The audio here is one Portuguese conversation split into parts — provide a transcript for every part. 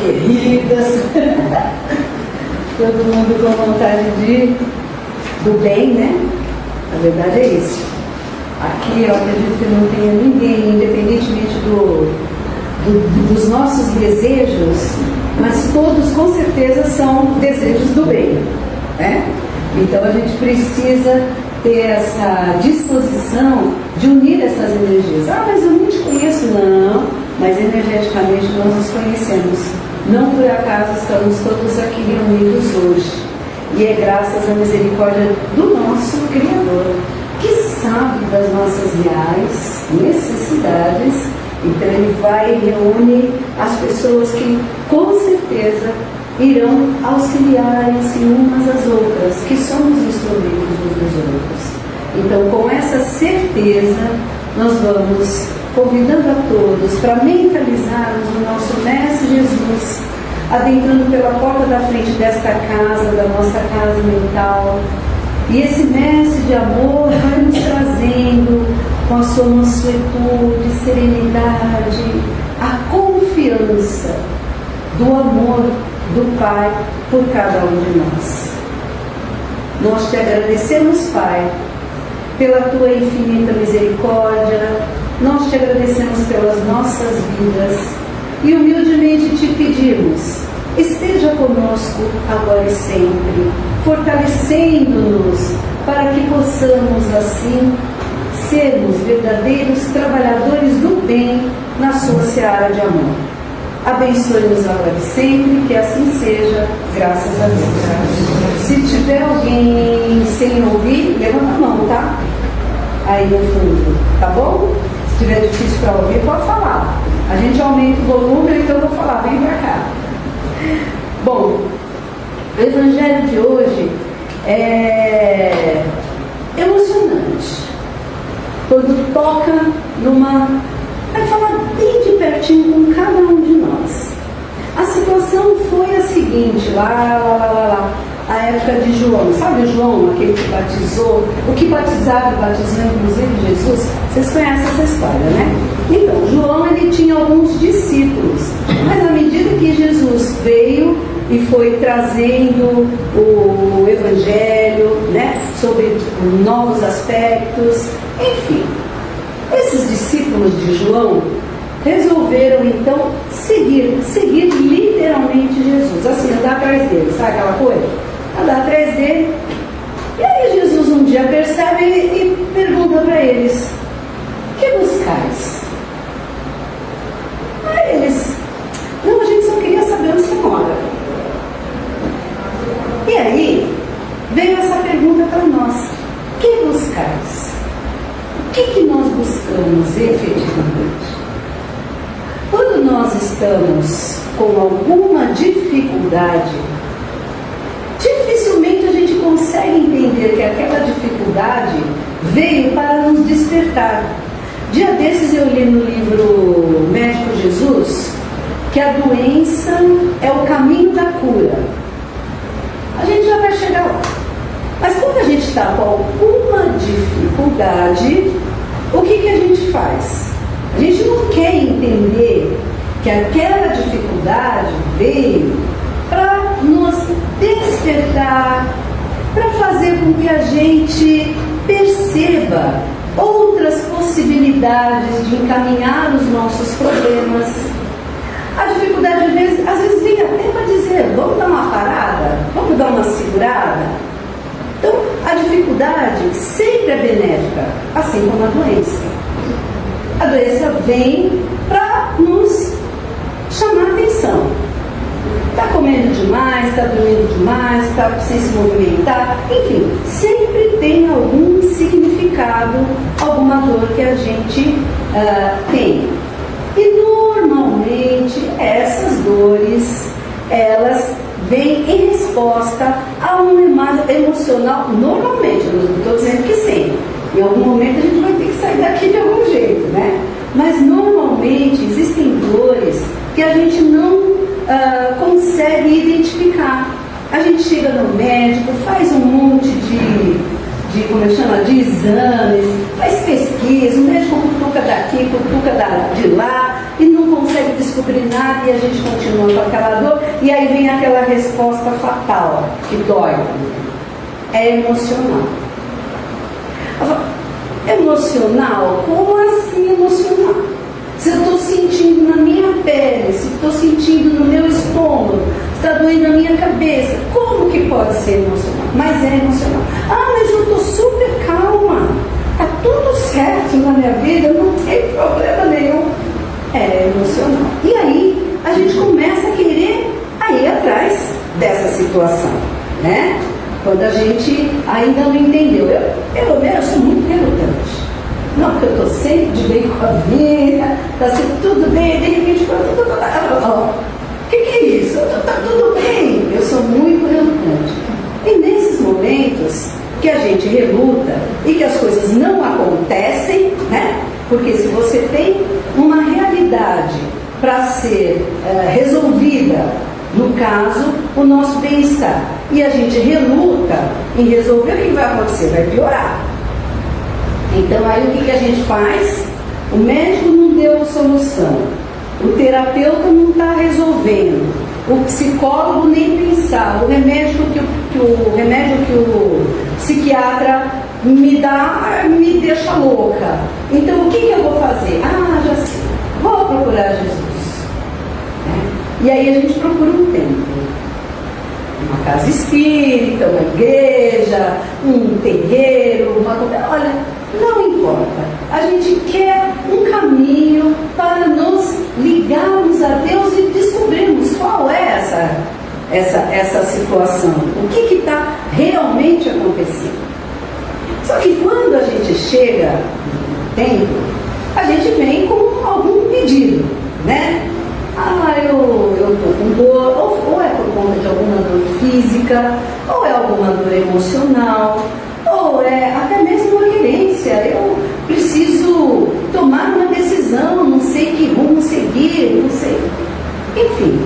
queridas, todo mundo com vontade do bem, né? A verdade é isso. Aqui eu acredito que não tenha ninguém, independentemente dos nossos desejos, mas todos com certeza são desejos do bem, né? Então a gente precisa ter essa disposição de unir essas energias. Ah, mas eu não te conheço. Não, mas energeticamente nós nos conhecemos. Não por acaso estamos todos aqui reunidos hoje. E é graças à misericórdia do nosso Criador, que sabe das nossas reais necessidades. Então ele vai e reúne as pessoas que com certeza irão auxiliar-se umas às outras, que somos instrumentos uns dos outros. Então, com essa certeza, nós vamos convidando a todos para mentalizarmos o nosso Mestre Jesus, adentrando pela porta da frente desta casa, da nossa casa mental. E esse Mestre de amor vai nos trazendo, com a sua mansuetude, serenidade, a confiança do amor do Pai por cada um de nós. Nós te agradecemos, Pai, pela tua infinita misericórdia, nós te agradecemos pelas nossas vidas e humildemente te pedimos, esteja conosco agora e sempre, fortalecendo-nos para que possamos assim sermos verdadeiros trabalhadores do bem na sua seara de amor. Abençoe-nos agora e sempre, que assim seja, graças a Deus. Se tiver alguém sem ouvir, levanta a mão, tá? Aí no fundo, tá bom? Se tiver difícil para ouvir, pode falar. A gente aumenta o volume, então eu vou falar, vem pra cá. Bom, o Evangelho de hoje é emocionante. Quando toca numa... vai falar bem de pertinho com cada um de nós. A situação foi a seguinte, lá, a época de João. Sabe o João, aquele que batizou, o que batizava e batizou inclusive Jesus? Vocês conhecem essa história, né? Então, João, ele tinha alguns discípulos, mas à medida que Jesus veio e foi trazendo o Evangelho, né, sobre novos aspectos, enfim, esses discípulos de João resolveram então seguir literalmente Jesus, assim, andar atrás dele, sabe aquela coisa? Andar atrás dele. E aí Jesus um dia percebe e pergunta para eles: que buscais? Aí eles: não, a gente só queria saber onde você mora. E aí veio essa pergunta para nós: que buscais? O que nós buscamos efetivamente? Quando nós estamos com alguma dificuldade, dificilmente a gente consegue entender que aquela dificuldade veio para nos despertar. Dia desses eu li no livro Médico Jesus que a doença é o caminho da cura. A gente já vai chegar lá. Mas quando a gente está com alguma dificuldade, o que a gente faz? A gente não quer entender que aquela dificuldade veio para nos despertar, para fazer com que a gente perceba outras possibilidades de encaminhar os nossos problemas. A dificuldade às vezes vem até para dizer: vamos dar uma parada, vamos dar uma segurada. Então, a dificuldade sempre é benéfica, assim como a doença. A doença vem para nos chamar a atenção. Está comendo demais, está dormindo demais, está sem se movimentar, enfim, sempre tem algum significado, alguma dor que a gente tem. E normalmente essas dores, elas vêm em resposta a um emocional, normalmente, eu não estou dizendo que sempre. Em algum momento a gente vai ter que sair daqui de algum jeito, né? Mas normalmente existem dores que a gente não consegue identificar. A gente chega no médico, faz um monte como chama, de exames, faz pesquisa, o médico cutuca daqui, cutuca de lá, e não consegue descobrir nada e a gente continua com aquela dor e aí vem aquela resposta fatal que dói. É emocional. Emocional? Como assim emocional? Se eu estou sentindo na minha pele, se estou sentindo no meu estômago, se está doendo na minha cabeça, como que pode ser emocional? Mas é emocional. Ah, mas eu estou super calma, está tudo certo na minha vida, não tem problema nenhum. É emocional. E aí a gente começa a querer ir atrás dessa situação, né? Quando a gente ainda não entendeu. Eu sou muito relutante. Não, porque eu estou sempre de bem com a vida, está sempre tudo bem, de repente, o que é isso? Está tudo bem. Eu sou muito relutante. E nesses momentos que a gente reluta e que as coisas não acontecem, né? Porque se você tem uma realidade para ser resolvida, no caso, o nosso bem-estar, e a gente reluta em resolver, o que vai acontecer? Vai piorar. Então aí o que a gente faz? O médico não deu solução, o terapeuta não está resolvendo, o psicólogo nem pensar, o remédio que o psiquiatra me dá, me deixa louca. Então o que eu vou fazer? Ah, já sei, vou procurar Jesus. E aí a gente procura um templo, uma casa espírita, uma igreja, um terreiro, olha, não importa. A gente quer um caminho para nos ligarmos a Deus e descobrirmos qual é essa situação, o que está realmente acontecendo. Só que quando a gente chega no templo, a gente vem com algum pedido, né? Ah, eu estou com dor, ou é por conta de alguma dor física, ou é alguma dor emocional, ou é até mesmo uma querência. Eu preciso tomar uma decisão, não sei que rumo seguir, não sei. Enfim,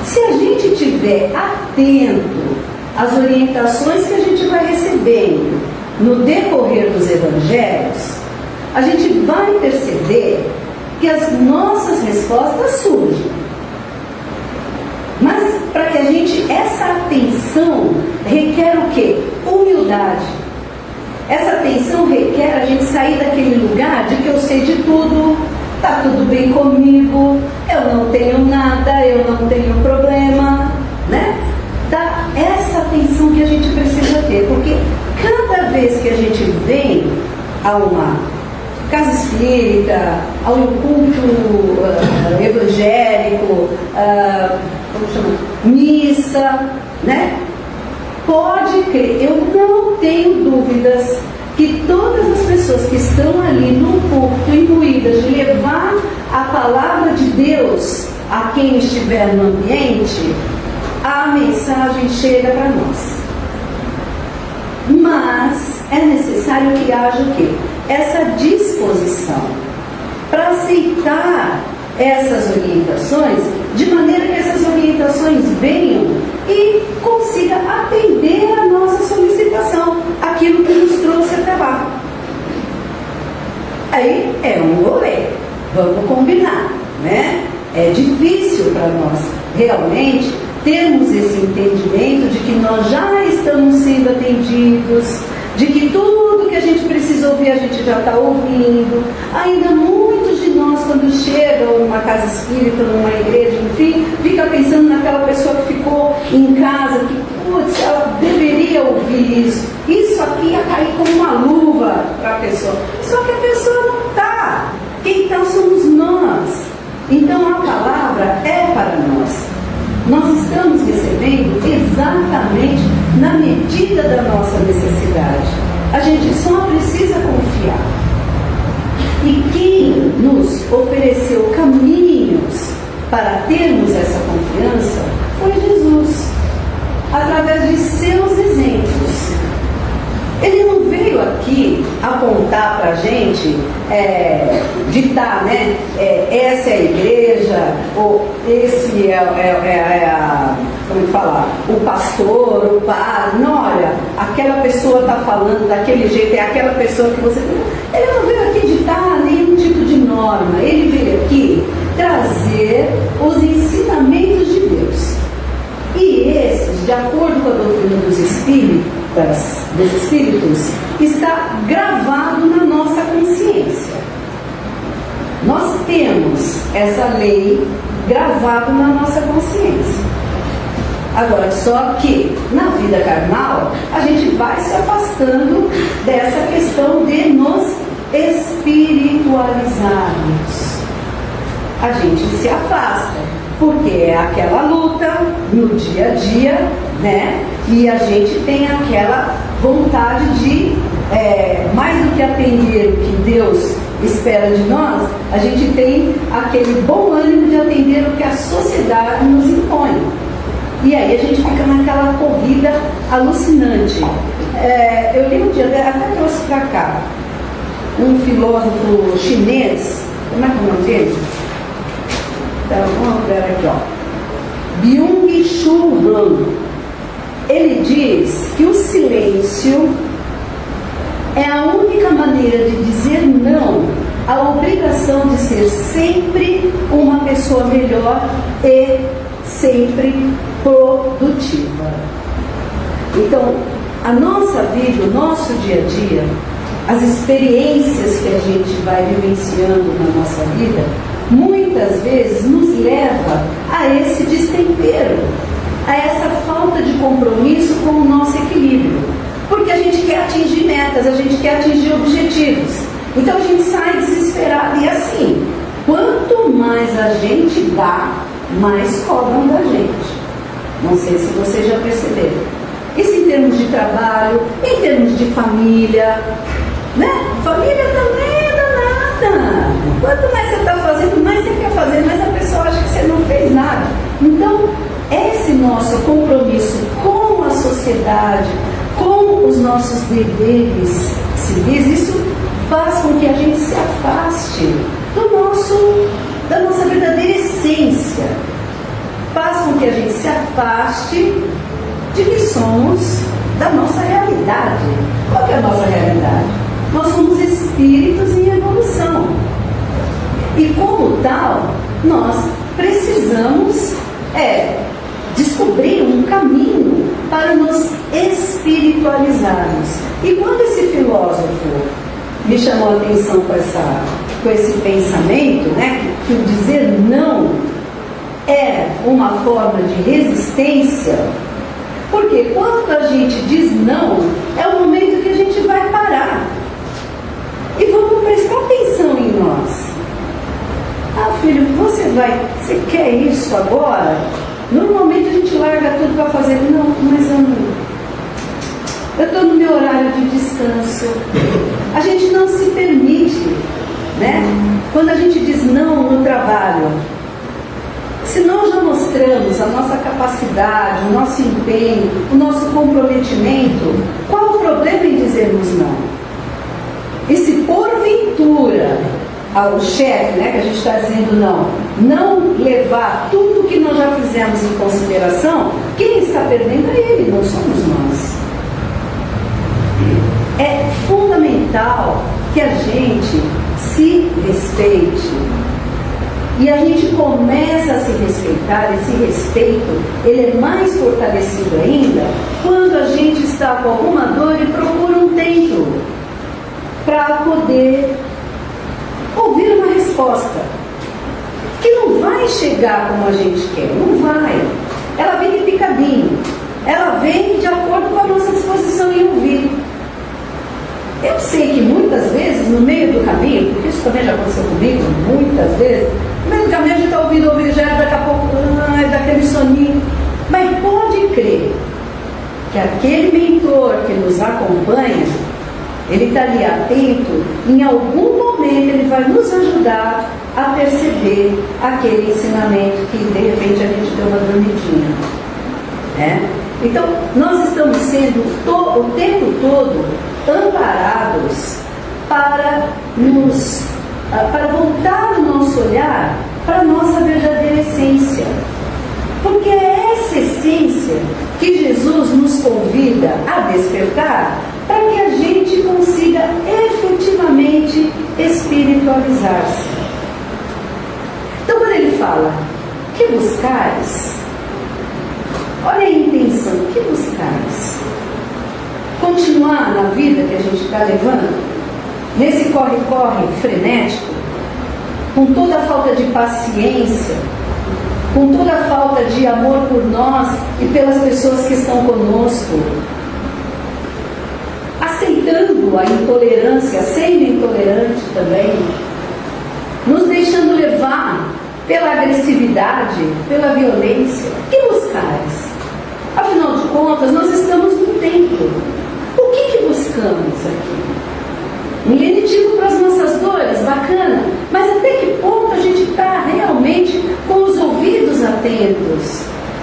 se a gente estiver atento às orientações que a gente vai recebendo no decorrer dos evangelhos, a gente vai perceber que as nossas respostas surgem. Mas para que a gente, essa atenção requer o quê? Humildade. Essa atenção requer a gente sair daquele lugar de que eu sei de tudo, está tudo bem comigo, eu não tenho nada, eu não tenho problema, né? Dá essa atenção que a gente precisa ter, porque cada vez que a gente vem a uma casa espírita, ao culto evangélico, como chama? Missa, né? Pode crer, eu não tenho dúvidas que todas as pessoas que estão ali no culto, imbuídas de levar a palavra de Deus a quem estiver no ambiente, a mensagem chega para nós. Mas é necessário que haja o quê? Essa disposição para aceitar essas orientações, de maneira que essas orientações venham e consiga atender a nossa solicitação, aquilo que nos trouxe até lá. Aí é um rolê, vamos combinar, né? É difícil para nós realmente termos esse entendimento de que nós já estamos sendo atendidos, de que tudo que a gente precisa ouvir a gente já está ouvindo. Ainda muitos de nós, quando chegam numa casa espírita, numa igreja, enfim, fica pensando naquela pessoa que ficou em casa, que, putz, ela deveria ouvir isso. Isso aqui ia cair como uma luva para a pessoa. Só que a pessoa não está. Quem está somos nós. Então a palavra é para nós. Nós estamos recebendo exatamente na medida da nossa necessidade. A gente só precisa confiar. E quem nos ofereceu caminhos para termos essa confiança foi Jesus, através de seus exemplos. Ele não veio aqui apontar para a gente, ditar, né? Essa é a igreja, ou esse como falar, o pastor, o padre. Não, olha, aquela pessoa está falando daquele jeito, é aquela pessoa que você... Ele não veio aqui ditar nenhum tipo de norma, ele veio aqui trazer os ensinamentos de Deus. E esses, de acordo com a doutrina dos Espíritos, está gravado na nossa consciência. Nós temos essa lei gravada na nossa consciência. Agora, só que na vida carnal, a gente vai se afastando dessa questão de nos espiritualizarmos. A gente se afasta, porque é aquela luta no dia a dia, né? E a gente tem aquela vontade de, mais do que atender o que Deus espera de nós, a gente tem aquele bom ânimo de atender o que a sociedade nos impõe. E aí a gente fica naquela corrida alucinante. Eu li um dia, até trouxe para cá, um filósofo chinês, como é que é o nome dele? Então, vamos ver aqui, ó. Byung-Chul Han. Ele diz que o silêncio é a única maneira de dizer não à obrigação de ser sempre uma pessoa melhor e sempre produtiva. Então, a nossa vida, o nosso dia a dia, as experiências que a gente vai vivenciando na nossa vida, muitas vezes nos leva a esse destempero, a essa falta de compromisso com o nosso equilíbrio. Porque a gente quer atingir metas, a gente quer atingir objetivos. Então a gente sai desesperado. E assim, quanto mais a gente dá, mais cobram da gente. Não sei se vocês já perceberam. Isso em termos de trabalho, em termos de família, né? Família também é danada. Quanto mais você está fazendo, mais você quer fazer, mais a pessoa acha que você não fez nada. Então, esse nosso compromisso com a sociedade, com os nossos deveres civis, isso faz com que a gente se afaste da nossa verdadeira essência. Faz com que a gente se afaste de que somos da nossa realidade. Qual que é a nossa realidade? Nós somos espíritos em evolução. E como tal, nós precisamos descobrir um caminho para nos espiritualizarmos. E quando esse filósofo me chamou a atenção com esse pensamento, né, que o dizer não é uma forma de resistência, porque quando a gente diz não, é o momento que a gente vai parar e vamos prestar atenção em nós. Ah, filho, você quer isso agora? Normalmente a gente larga tudo para fazer. Não, mas eu estou no meu horário de descanso. A gente não se permite, né? Quando a gente diz não no trabalho, se nós já mostramos a nossa capacidade, o nosso empenho, o nosso comprometimento, qual o problema em dizermos não? E se porventura ao chefe, né, que a gente está dizendo não levar tudo que nós já fizemos em consideração, quem está perdendo é ele, não somos nós. É fundamental que a gente se respeite. E a gente começa a se respeitar. Esse respeito, ele é mais fortalecido ainda quando a gente está com alguma dor e procura um tempo para poder ouvir uma resposta que não vai chegar como a gente quer, não vai. Ela vem de picadinho, ela vem de acordo com a nossa disposição em ouvir. Eu sei que muitas vezes no meio do caminho, porque isso também já aconteceu comigo muitas vezes, no meio do caminho a gente está ouvindo o evangelho, daqui a pouco daquele soninho, mas pode crer que aquele mentor que nos acompanha, ele está ali atento, em algum momento ele vai nos ajudar a perceber aquele ensinamento que de repente a gente deu uma dormidinha, né? Então, nós estamos sendo o tempo todo amparados para voltar o nosso olhar para a nossa verdadeira essência. Porque é essa essência que Jesus nos convida a despertar para que a gente consiga efetivamente espiritualizar-se. Então, quando ele fala, que buscais? Olha a intenção, que buscais? Continuar na vida que a gente está levando, nesse corre-corre frenético, com toda a falta de paciência, com toda a falta de amor por nós e pelas pessoas que estão conosco, aceitando a intolerância, sendo intolerante também, nos deixando levar pela agressividade, pela violência. Que buscais? Afinal de contas, nós estamos no templo. O que buscamos aqui? Um lenitivo para as nossas dores, bacana, mas até que ponto a gente está realmente com os ouvidos atentos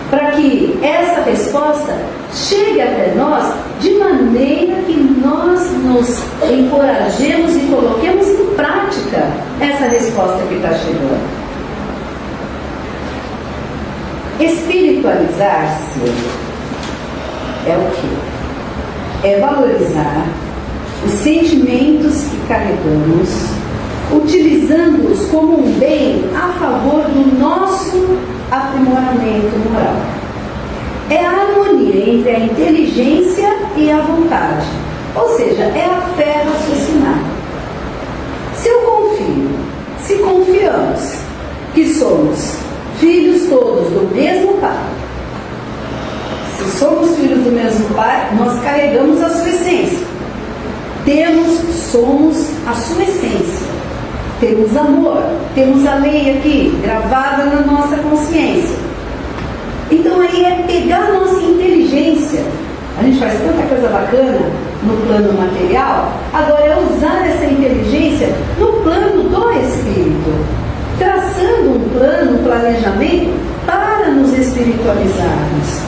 para que essa resposta chegue até nós de maneira que nós nos encorajemos e coloquemos em prática essa resposta que está chegando. Espiritualizar-se é o quê? É valorizar os sentimentos que carregamos, utilizando-os como um bem a favor do nosso aprimoramento moral. É a harmonia entre a inteligência e a vontade, ou seja, é a fé raciocinada. Se eu confio, se confiamos que somos filhos todos do mesmo Pai, se somos filhos do mesmo Pai, nós carregamos a sua essência. Somos a sua essência. Temos amor, temos a lei aqui, gravada na nossa consciência. Então aí é pegar a nossa inteligência. A gente faz tanta coisa bacana no plano material, agora é usar essa inteligência no plano do Espírito, traçando um plano, um planejamento para nos espiritualizarmos,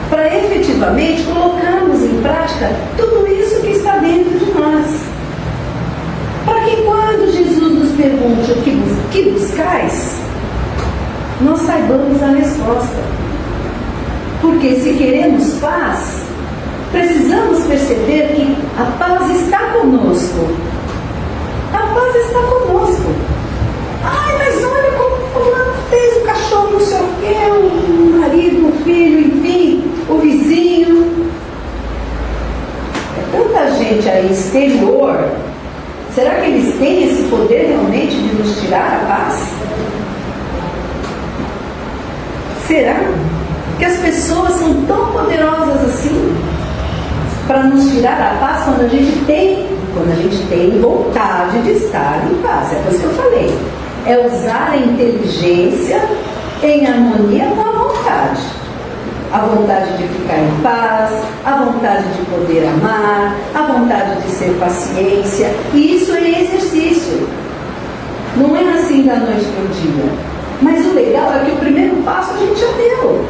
para efetivamente colocarmos em prática tudo isso que está dentro de nós. Para que quando Jesus nos pergunte o que buscais, nós saibamos a resposta. Porque se queremos paz, precisamos perceber que a paz está conosco. A paz está conosco. Ai, mas olha como fulano fez, o cachorro não sei o quê, o marido, o filho, enfim, o vizinho. É tanta gente aí exterior. Será que eles têm esse poder realmente de nos tirar a paz? Será que as pessoas são tão poderosas assim para nos tirar a paz quando a gente tem vontade de estar em paz? É por isso que eu falei. É usar a inteligência em harmonia com a vontade. A vontade de ficar em paz, a vontade de poder amar, a vontade de ser paciência. E isso é exercício. Não é assim da noite para o dia. Mas o legal é que o primeiro passo a gente já deu.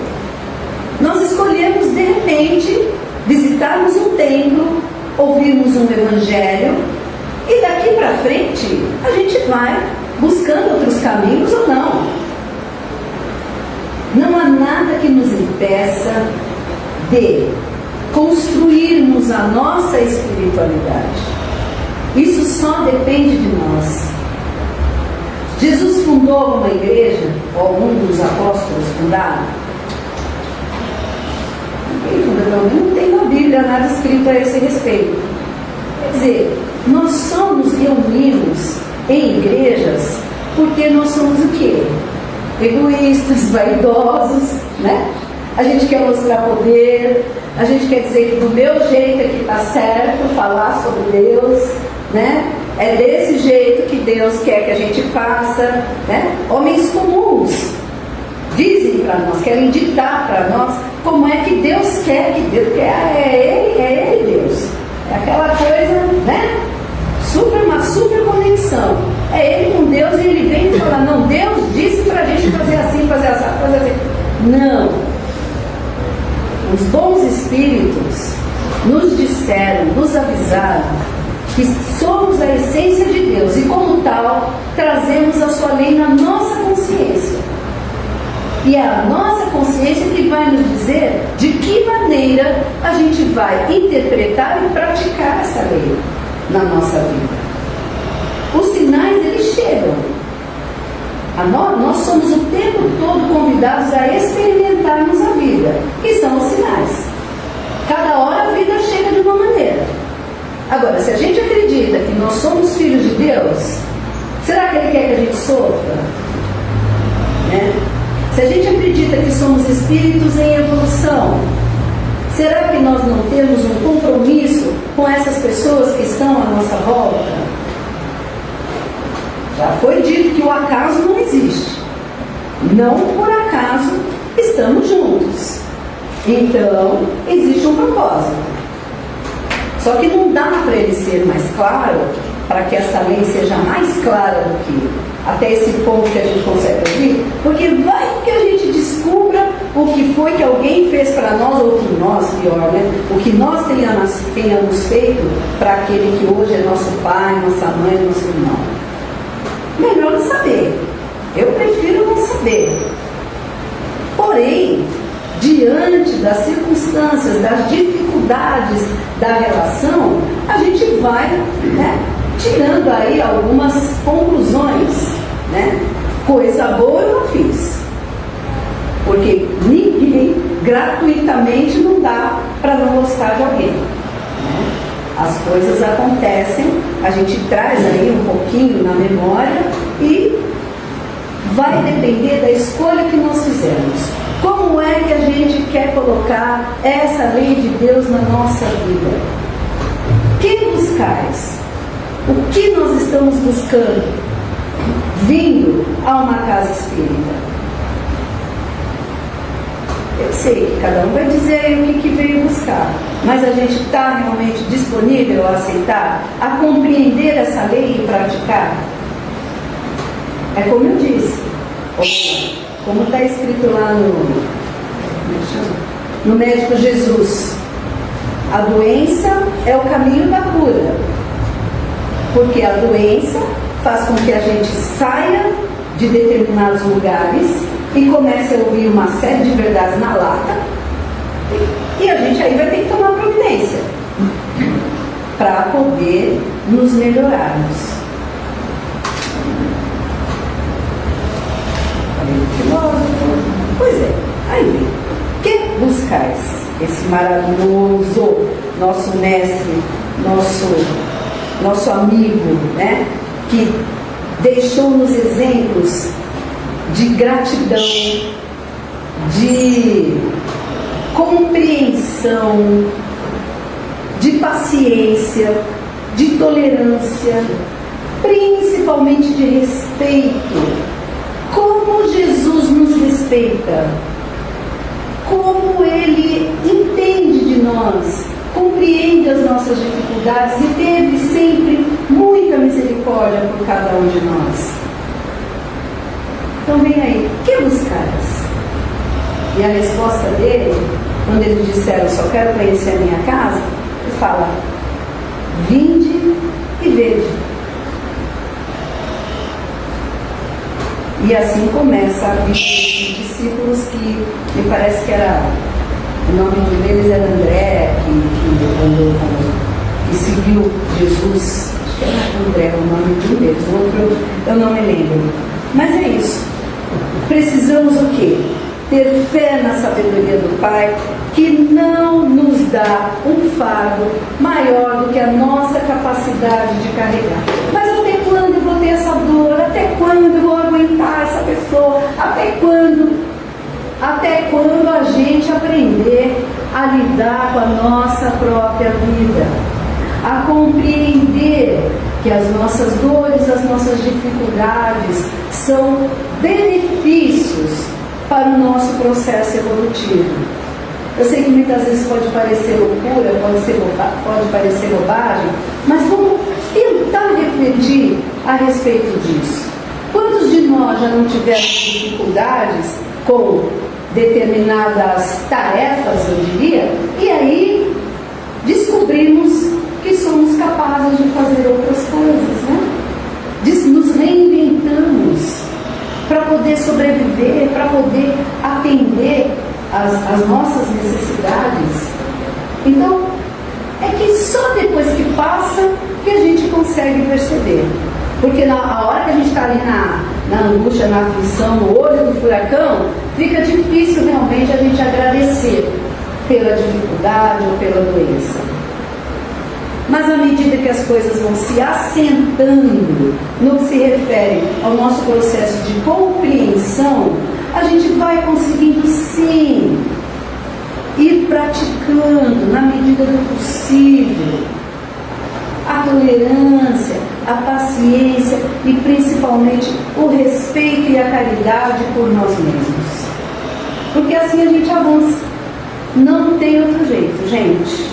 Nós escolhemos, de repente, visitarmos um templo, ouvirmos um evangelho, e daqui para frente a gente vai buscando outros caminhos ou não. Não há nada que nos impeça de construirmos a nossa espiritualidade. Isso só depende de nós. Jesus fundou uma igreja, ou algum dos apóstolos fundaram? Não tem na Bíblia nada escrito a esse respeito. Quer dizer, nós só nos reunimos em igrejas porque nós somos o quê? Egoístas, vaidosos, né? A gente quer mostrar poder, a gente quer dizer que do meu jeito é que está certo falar sobre Deus, né? É desse jeito que Deus quer que a gente faça, né? Homens comuns dizem para nós, querem ditar para nós como é que Deus quer que Deus quer. É Ele Deus. É aquela coisa, né? Uma super conexão. É Ele com Deus e Ele vem e fala, não, Deus disse para a gente fazer assim, fazer assim, fazer assim. Não. Os bons espíritos nos disseram, nos avisaram que somos a essência de Deus e como tal, trazemos a sua lei na nossa consciência. E é a nossa consciência que vai nos dizer de que maneira a gente vai interpretar e praticar essa lei. na nossa vida. Os sinais, eles chegam. Nós somos o tempo todo convidados a experimentarmos a vida, que são os sinais. Cada hora a vida chega de uma maneira. Agora, se a gente acredita que nós somos filhos de Deus, será que Ele quer que a gente sofra? Né? Se a gente acredita que somos espíritos em evolução, será que nós não temos um compromisso com essas pessoas que estão à nossa volta? Já foi dito que o acaso não existe. Não por acaso estamos juntos. Então, existe um propósito. Só que não dá para ele ser mais claro, para que essa lei seja mais clara do que até esse ponto que a gente consegue ouvir, porque vai que a gente descubra o que foi que alguém fez para nós, ou que nós, pior, né? O que nós tenhamos feito para aquele que hoje é nosso pai, nossa mãe, nosso irmão. Melhor não saber. Eu prefiro não saber. Porém, diante das circunstâncias, das dificuldades da relação, a gente vai, né, tirando aí algumas conclusões, né? Coisa boa eu não fiz. Porque ninguém gratuitamente não dá para não gostar de alguém. Né? As coisas acontecem, a gente traz aí um pouquinho na memória e vai depender da escolha que nós fizemos. Como é que a gente quer colocar essa lei de Deus na nossa vida? Que buscais? O que nós estamos buscando? Vindo a uma casa espírita. Eu sei que cada um vai dizer aí o que veio buscar, mas a gente está realmente disponível a aceitar, a compreender essa lei e praticar? É como eu disse, como está escrito lá no Médico Jesus, a doença é o caminho da cura, porque a doença faz com que a gente saia de determinados lugares e comece a ouvir uma série de verdades na lata, e a gente aí vai ter que tomar providência para poder nos melhorarmos. Filósofo. Pois é, aí vem. Que buscais? Esse maravilhoso nosso mestre, nosso amigo, né? Que deixou-nos exemplos de gratidão, de compreensão, de paciência, de tolerância, principalmente de respeito. Como Jesus nos respeita, como Ele entende de nós, compreende as nossas dificuldades e teve sempre muita misericórdia por cada um de nós. Então vem aí, que buscares? E a resposta dele, quando eles disseram, só quero conhecer a minha casa, ele fala, vinde e vede. E assim começa a vida dos discípulos, que me parece que era, o nome de um deles era André, que seguiu Jesus, acho que era André o nome de um deles, o outro eu não me lembro. Mas é isso. Precisamos o quê? Ter fé na sabedoria do Pai, que não nos dá um fardo maior do que a nossa capacidade de carregar. Mas até quando eu vou ter essa dor? Até quando eu vou aguentar essa pessoa? Até quando a gente aprender a lidar com a nossa própria vida? A compreender que as nossas dores, as nossas dificuldades são benefícios para o nosso processo evolutivo. Eu sei que muitas vezes pode parecer loucura, pode parecer bobagem, mas vamos tentar refletir a respeito disso. Quantos de nós já não tiveram dificuldades com determinadas tarefas, eu diria, e aí descobrimos que somos capazes de fazer outras coisas, né? Nos reinventamos para poder sobreviver, para poder atender as nossas necessidades. Então, é que E só depois que passa que a gente consegue perceber. Porque na hora que a gente está ali na angústia, na aflição, no olho do furacão, fica difícil realmente a gente agradecer pela dificuldade ou pela doença. Mas à medida que as coisas vão se assentando no que se refere ao nosso processo de compreensão, a gente vai conseguindo sim ir praticando na medida do possível a tolerância, a paciência e principalmente o respeito e a caridade por nós mesmos. Porque assim a gente avança. Não tem outro jeito, gente.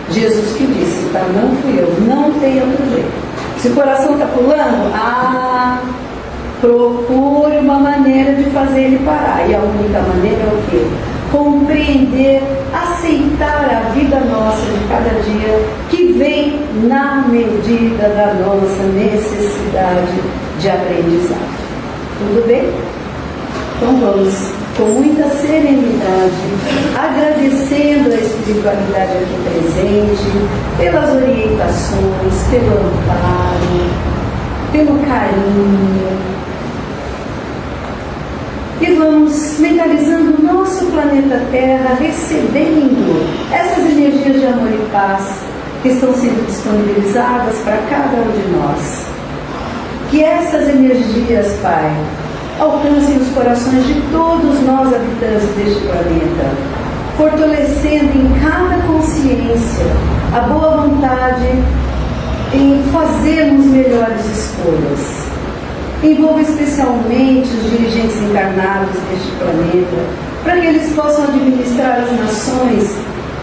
Jesus que disse, tá? Não fui eu, não tem outro jeito. Se o coração está pulando, procure uma maneira de fazer ele parar. E a única maneira é o quê? Compreender, aceitar a vida nossa de cada dia, que vem na medida da nossa necessidade de aprendizado. Tudo bem? Então vamos, com muita serenidade, agradecendo a espiritualidade aqui presente, pelas orientações, pelo amparo, pelo carinho. E vamos mentalizando o nosso planeta Terra, recebendo essas energias de amor e paz que estão sendo disponibilizadas para cada um de nós. Que essas energias, Pai, alcancem os corações de todos nós habitantes deste planeta, fortalecendo em cada consciência a boa vontade em fazermos melhores escolhas. Envolva especialmente os dirigentes encarnados deste planeta, para que eles possam administrar as nações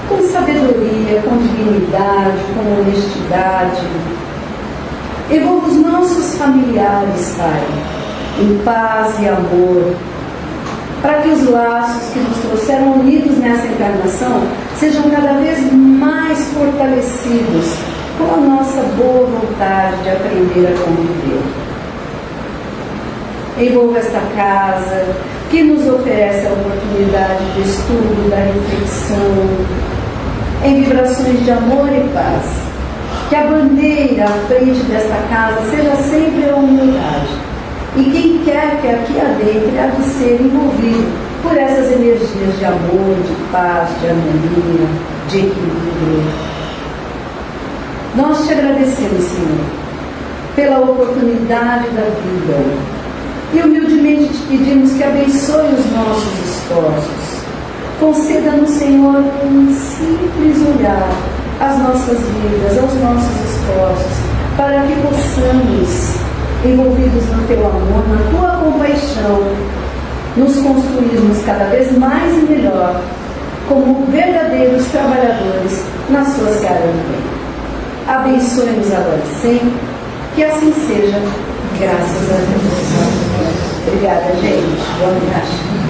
com sabedoria, com dignidade, com honestidade. Envolva os nossos familiares, Pai, em paz e amor, para que os laços que nos trouxeram unidos nessa encarnação sejam cada vez mais fortalecidos com a nossa boa vontade de aprender a conviver. Envolva esta casa, que nos oferece a oportunidade de estudo, da reflexão, em vibrações de amor e paz. Que a bandeira à frente desta casa seja sempre a humildade. E quem quer que aqui adentre há de ser envolvido por essas energias de amor, de paz, de harmonia, de equilíbrio. Nós te agradecemos, Senhor, pela oportunidade da vida. E humildemente te pedimos que abençoe os nossos esforços. Conceda-nos, Senhor, um simples olhar às nossas vidas, aos nossos esforços, para que possamos, envolvidos no teu amor, na tua compaixão, nos construirmos cada vez mais e melhor como verdadeiros trabalhadores na sua seara do bem. Abençoe-nos agora e sempre, que assim seja. Graças a Deus. Obrigada, gente. Boa noite.